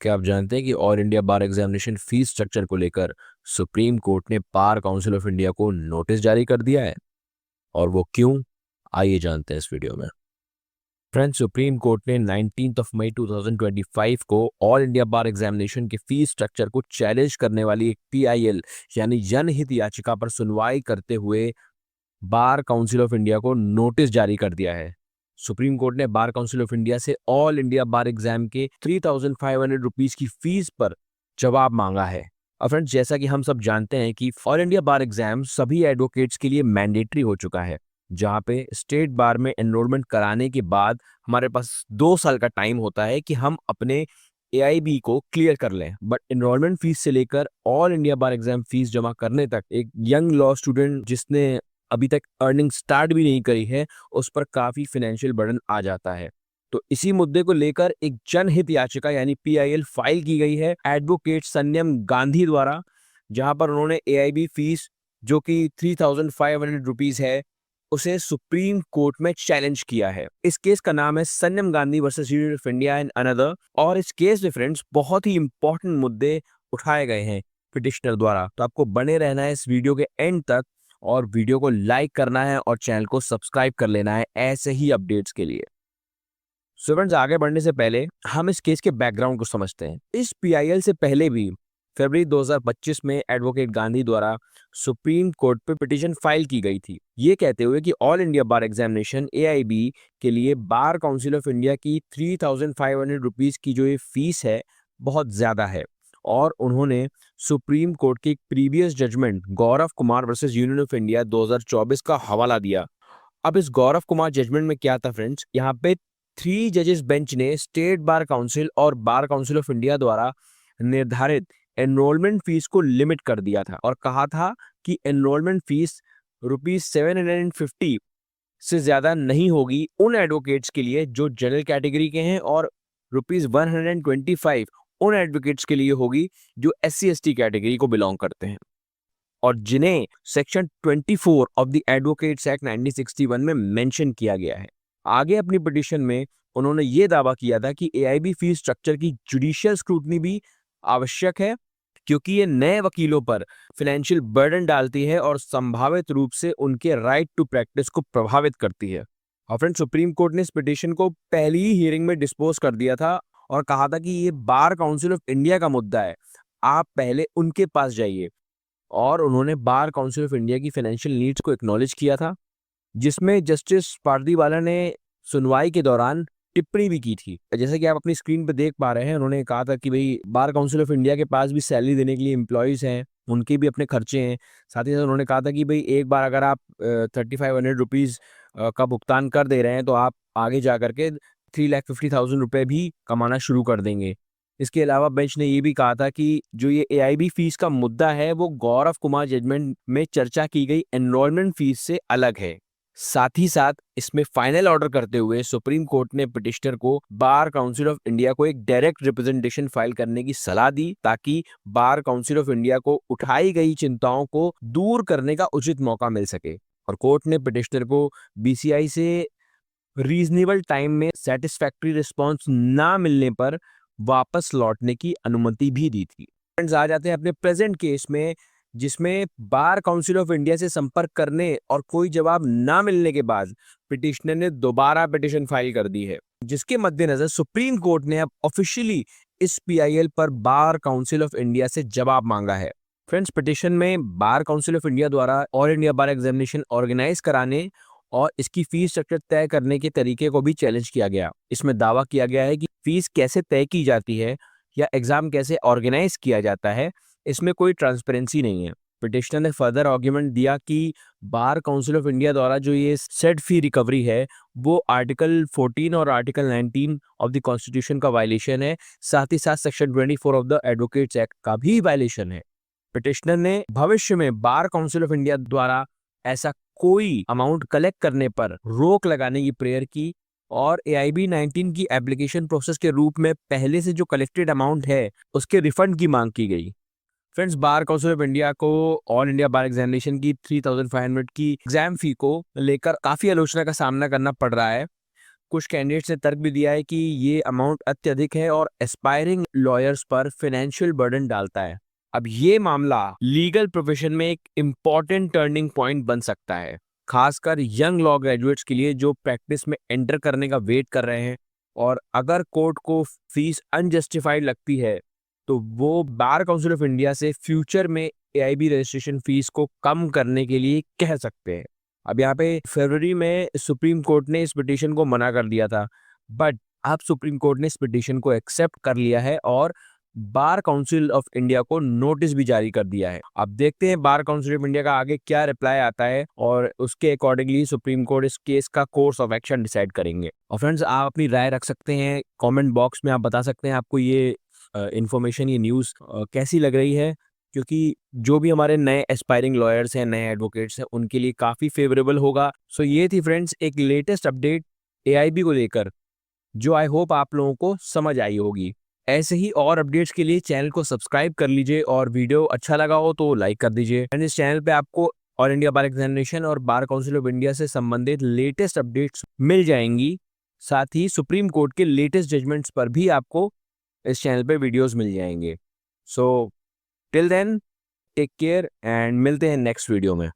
क्या आप जानते हैं कि all India bar examination fees structure को लेकर सुप्रीम कोर्ट ने बार काउंसिल ऑफ इंडिया को नोटिस जारी कर दिया है? और वो क्यों? आइए जानते हैं इस वीडियो में। फ्रेंड्स, सुप्रीम कोर्ट ने 19 मई 2025 को ऑल इंडिया बार एग्जामिनेशन के फीस स्ट्रक्चर को चैलेंज करने वाली एक पीआईएल यानी जनहित याचिका पर सुनवाई करते हुए बार काउंसिल ऑफ इंडिया को नोटिस जारी कर दिया है। सुप्रीम कोर्ट ने बार काउंसिल ऑफ इंडिया से ऑल इंडिया बार एग्जाम के 3,500 रुपीज की फीस पर जवाब मांगा है। और फ्रेंड्स, जैसा कि हम सब जानते हैं कि ऑल इंडिया बार एग्जाम सभी एडवोकेट्स के लिए मैंडेटरी हो चुका है, जहां पे स्टेट बार में एनरोलमेंट कराने के बाद हमारे पास 2 साल का टाइम होता है कि हम अपने एआईबी को क्लियर कर लें। बट एनरोलमेंट फीस से लेकर ऑल इंडिया बार एग्जाम फीस जमा करने तक एक यंग लॉ स्टूडेंट जिसने अभी तक अर्निंग स्टार्ट भी नहीं करी है, उस पर काफी फाइनेंशियल बर्डन आ जाता है। तो इसी मुद्दे को लेकर एक जनहित याचिका यानी पीआईएल फाइल की गई है एडवोकेट संयम गांधी द्वारा, जहां पर उन्होंने एआईबी फीस जो कि 3,500 रुपीज है उसे सुप्रीम कोर्ट में चैलेंज किया है। इस केस का नाम है संयम Gandhi versus union of India and another. और इस केस में फ्रेंड्स बहुत ही इंपॉर्टेंट मुद्दे उठाए गए हैं पिटिशनर द्वारा। तो आपको बने रहना है इस वीडियो के एंड तक और वीडियो को लाइक करना है और चैनल को सब्सक्राइब कर लेना है ऐसे ही अपडेट्स के लिए। सो फ्रेंड्स, आगे बढ़ने से पहले हम इस केस के बैकग्राउंड को समझते हैं। इस पीआईएल से पहले भी फरवरी 2025 में एडवोकेट गांधी द्वारा सुप्रीम कोर्ट पे पिटीशन फाइल की गई थी, ये कहते हुए कि all India bar examination AIB के लिए बार काउंसिल ऑफ इंडिया की 3,500 रुपीज की जो ये फीस है बहुत ज्यादा है। और उन्होंने सुप्रीम कोर्ट की previous judgment Gaurav Kumar versus union of India 2024 का हवाला दिया। अब इस गौरव कुमार जजमेंट में क्या था फ्रेंड्स, यहाँ पे 3 जजेस बेंच ने स्टेट बार काउंसिल और बार काउंसिल ऑफ इंडिया द्वारा निर्धारित एनरोलमेंट फीस को लिमिट कर दिया था और कहा था कि एनरोलमेंट फीस ₹750 से ज्यादा नहीं होगी उन एडवोकेट्स के लिए जो जनरल कैटेगरी के हैं, और ₹125 उन एडवोकेट्स के लिए होगी जो SC/ST कैटेगरी को बिलोंग करते हैं और जिन्हें section 24 of the advocates act 1961 में मेंशन किया गया है। आगे अपनी पिटीशन में उन्होंने ये दावा किया था कि एआईबी फीस स्ट्रक्चर की जुडिशियल स्क्रूटनी भी आवश्यक है, क्योंकि ये नए वकीलों पर फाइनेंशियल बर्डन डालती है और संभावित रूप से उनके राइट टू प्रैक्टिस को प्रभावित करती है। और फ्रेंड, सुप्रीम कोर्ट ने इस पिटीशन को पहली ही हियरिंग में डिस्पोज कर दिया था और कहा था कि ये बार काउंसिल ऑफ इंडिया का मुद्दा है, आप पहले उनके पास जाइए। और उन्होंने बार काउंसिल ऑफ इंडिया की फाइनेंशियल नीड्स को एक्नॉलेज किया था, जिसमें जस्टिस पारदीवाला ने सुनवाई के दौरान टिप्पणी भी की थी। जैसे कि आप अपनी स्क्रीन पे देख पा रहे हैं, उन्होंने कहा था कि भाई बार काउंसिल ऑफ इंडिया के पास भी सैलरी देने के लिए एम्प्लॉयज हैं, उनके भी अपने खर्चे हैं। साथ ही साथ उन्होंने कहा था कि भाई एक बार अगर आप 3,500 रुपीज का भुगतान कर दे रहे हैं तो आप आगे जा करके 3,50,000 रुपए भी कमाना शुरू कर देंगे। इसके अलावा बेंच ने ये भी कहा था कि जो ये एआईबी फीस का मुद्दा है वो गौरव कुमार जजमेंट में चर्चा की गई एनरोलमेंट फीस से अलग है। साथ ही साथ इसमें फाइनल ऑर्डर करते हुए सुप्रीम कोर्ट ने पिटिशनर को बार काउंसिल ऑफ इंडिया को एक डायरेक्ट रिप्रेजेंटेशन फाइल करने की सलाह दी, ताकि बार काउंसिल ऑफ इंडिया को उठाई गई चिंताओं को दूर करने का उचित मौका मिल सके। और कोर्ट ने पिटिशनर को बीसीआई से रीजनेबल टाइम में सेटिस्फैक्टरी रिस्पॉन्स ना मिलने पर वापस लौटने की अनुमति भी दी थी। फ्रेंड्स, आ जाते हैं अपने प्रेजेंट केस में, जिसमें बार काउंसिल ऑफ इंडिया से संपर्क करने और कोई जवाब ना मिलने के बाद पिटिशनर ने दोबारा पिटिशन फाइल कर दी है, जिसके मद्देनजर सुप्रीम कोर्ट ने अब ऑफिशियली इस पीआईएल पर बार काउंसिल ऑफ इंडिया से जवाब मांगा है। फ्रेंड्स, पिटिशन में बार काउंसिल ऑफ इंडिया द्वारा all India bar examination organize कराने और इसकी फीस स्ट्रक्चर तय करने के तरीके को भी चैलेंज किया गया। इसमें दावा किया गया है कि फीस कैसे तय की जाती है या एग्जाम कैसे ऑर्गेनाइज किया जाता है, इसमें कोई ट्रांसपेरेंसी नहीं है। पिटिशनर ने फर्दर आर्ग्यूमेंट दिया कि बार काउंसिल ऑफ इंडिया द्वारा जो ये सेट फी रिकवरी है वो आर्टिकल 14 और आर्टिकल 19 ऑफ द कॉन्स्टिट्यूशन का वायलेशन है, साथ ही साथ section 24 of the advocates act का भी वायलेशन है। पिटिशनर ने भविष्य में बार काउंसिल ऑफ इंडिया द्वारा ऐसा कोई अमाउंट कलेक्ट करने पर रोक लगाने की प्रेयर की और एआईबी 19 की एप्लीकेशन प्रोसेस के रूप में पहले से जो कलेक्टेड अमाउंट है उसके रिफंड की मांग की गई। Friends, bar council of India को ऑल इंडिया बार एग्जामिनेशन की 3,500 की एग्जाम फी को लेकर काफी आलोचना का सामना करना पड़ रहा है। कुछ कैंडिडेट्स ने तर्क भी दिया है कि ये अमाउंट अत्यधिक है और एस्पायरिंग लॉयर्स पर फाइनेंशियल बर्डन डालता है। अब ये मामला लीगल प्रोफेशन में एक इम्पॉर्टेंट टर्निंग पॉइंट बन सकता है, खासकर यंग लॉ ग्रेजुएट्स के लिए जो प्रैक्टिस में एंटर करने का वेट कर रहे हैं। और अगर कोर्ट को फीस अनजस्टिफाइड लगती है तो वो बार काउंसिल ऑफ इंडिया से फ्यूचर में एआईबी रजिस्ट्रेशन फीस को कम करने के लिए कह सकते हैं। अब यहाँ पे फरवरी में सुप्रीम कोर्ट ने इस पिटीशन को मना कर दिया था, बट अब सुप्रीम कोर्ट ने इस पिटीशन को एक्सेप्ट कर लिया है और बार काउंसिल ऑफ इंडिया को नोटिस भी जारी कर दिया है। अब देखते हैं बार काउंसिल ऑफ इंडिया का आगे क्या रिप्लाई आता है और उसके अकॉर्डिंगली सुप्रीम कोर्ट इस केस का कोर्स ऑफ एक्शन डिसाइड करेंगे। और फ्रेंड्स, आप अपनी राय रख सकते हैं कमेंट बॉक्स में, आप बता सकते हैं आपको ये इन्फॉर्मेशन, ये न्यूज़ कैसी लग रही है, क्योंकि जो भी हमारे नए एस्पायरिंग लॉयर्स हैं, नए एडवोकेट्स हैं, उनके लिए काफ़ी फेवरेबल होगा। सो ये थी फ्रेंड्स एक लेटेस्ट अपडेट एआईबी को लेकर, जो आई होप आप लोगों को समझ आई होगी। ऐसे ही और अपडेट्स के लिए चैनल को सब्सक्राइब कर लीजिए और वीडियो अच्छा लगा हो तो लाइक कर दीजिए। एंड इस चैनल पे आपको ऑल इंडिया बार एग्जामिनेशन और बार काउंसिल ऑफ इंडिया से संबंधित लेटेस्ट अपडेट्स मिल जाएंगी। साथ ही सुप्रीम कोर्ट के लेटेस्ट जजमेंट्स पर भी आपको इस चैनल पे वीडियोस मिल जाएंगे। So till then take care and मिलते हैं नेक्स्ट वीडियो में।